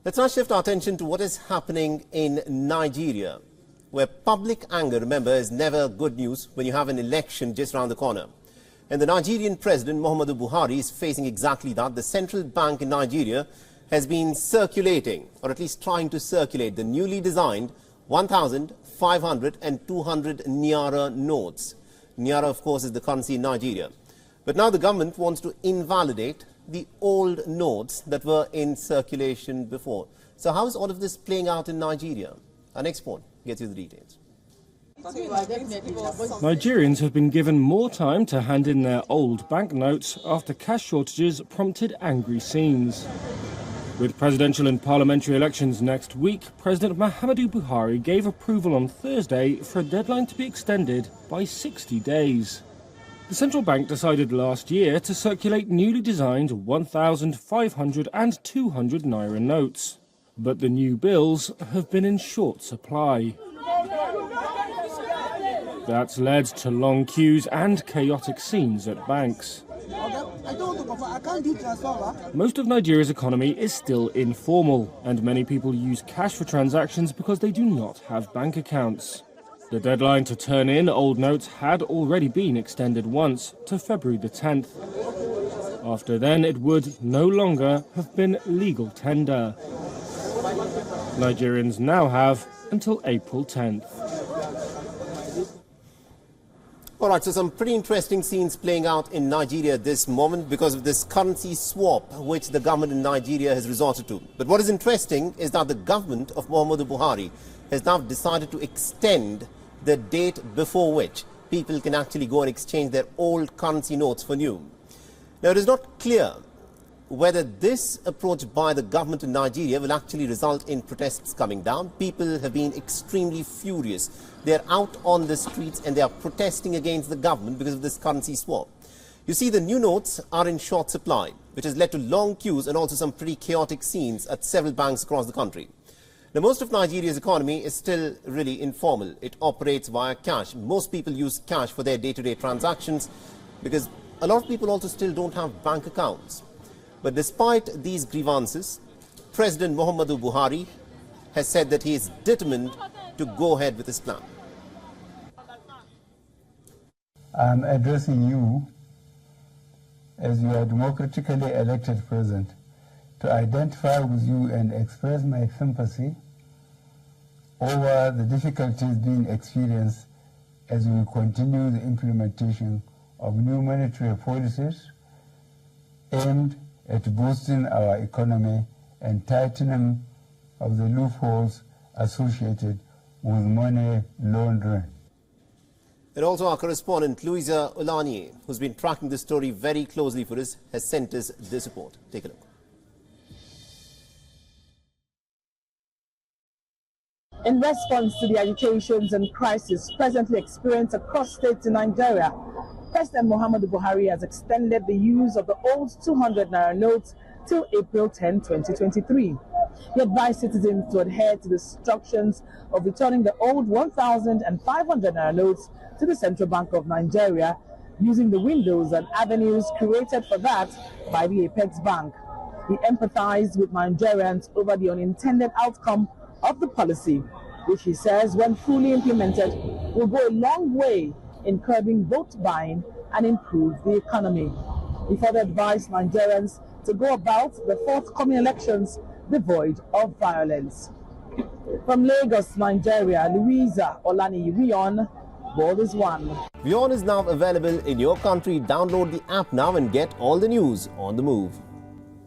Let's now shift our attention to what is happening in Nigeria, where public anger, remember, is never good news when you have an election just around the corner. And the Nigerian president, Muhammadu Buhari, is facing exactly that. The central bank in Nigeria has been circulating, or at least trying to circulate, the newly designed 1,000, 500 and 200 Naira notes. Naira, of course, is the currency in Nigeria. But now the government wants to invalidate the old notes that were in circulation before. So how is all of this playing out in Nigeria? Our next point gets you the details. Nigerians have been given more time to hand in their old banknotes after cash shortages prompted angry scenes. With presidential and parliamentary elections next week, President Muhammadu Buhari gave approval on Thursday for a deadline to be extended by 60 days. The central bank decided last year to circulate newly designed 1,000, 500 and 200 Naira notes. But the new bills have been in short supply. That's led to long queues and chaotic scenes at banks. Most of Nigeria's economy is still informal, and many people use cash for transactions because they do not have bank accounts. The deadline to turn in old notes had already been extended once to February the 10th. After then, it would no longer have been legal tender. Nigerians now have until April 10th. All right, so some pretty interesting scenes playing out in Nigeria at this moment because of this currency swap which the government in Nigeria has resorted to. But what is interesting is that the government of Muhammadu Buhari has now decided to extend the date before which people can actually go and exchange their old currency notes for new. Now, it is not clear whether this approach by the government in Nigeria will actually result in protests coming down. People have been extremely furious. They're out on the streets and they are protesting against the government because of this currency swap. You see, the new notes are in short supply, which has led to long queues and also some pretty chaotic scenes at several banks across the country. Now, most of Nigeria's economy is still really informal. It operates via cash. Most people use cash for their day-to-day transactions because a lot of people also still don't have bank accounts. But despite these grievances, President Muhammadu Buhari has said that he is determined to go ahead with his plan. I'm addressing you as your democratically elected president to identify with you and express my sympathy over the difficulties being experienced as we continue the implementation of new monetary policies aimed at boosting our economy and tightening of the loopholes associated with money laundering. And also our correspondent, Louisa Olanier, who's been tracking this story very closely for us, has sent us this report. Take a look. In response to the agitations and crisis presently experienced across states in Nigeria, President Muhammadu Buhari has extended the use of the old 200 Naira notes till April 10, 2023. He advised citizens to adhere to the instructions of returning the old 1,000 and 500 Naira notes to the Central Bank of Nigeria using the windows and avenues created for that by the Apex Bank. He empathized with Nigerians over the unintended outcome of the policy, which he says, when fully implemented, will go a long way in curbing vote buying and improve the economy. He further advised Nigerians to go about the forthcoming elections devoid of violence. From Lagos, Nigeria, Louisa Olani, WION, World is One. WION is now available in your country. Download the app now and get all the news on the move.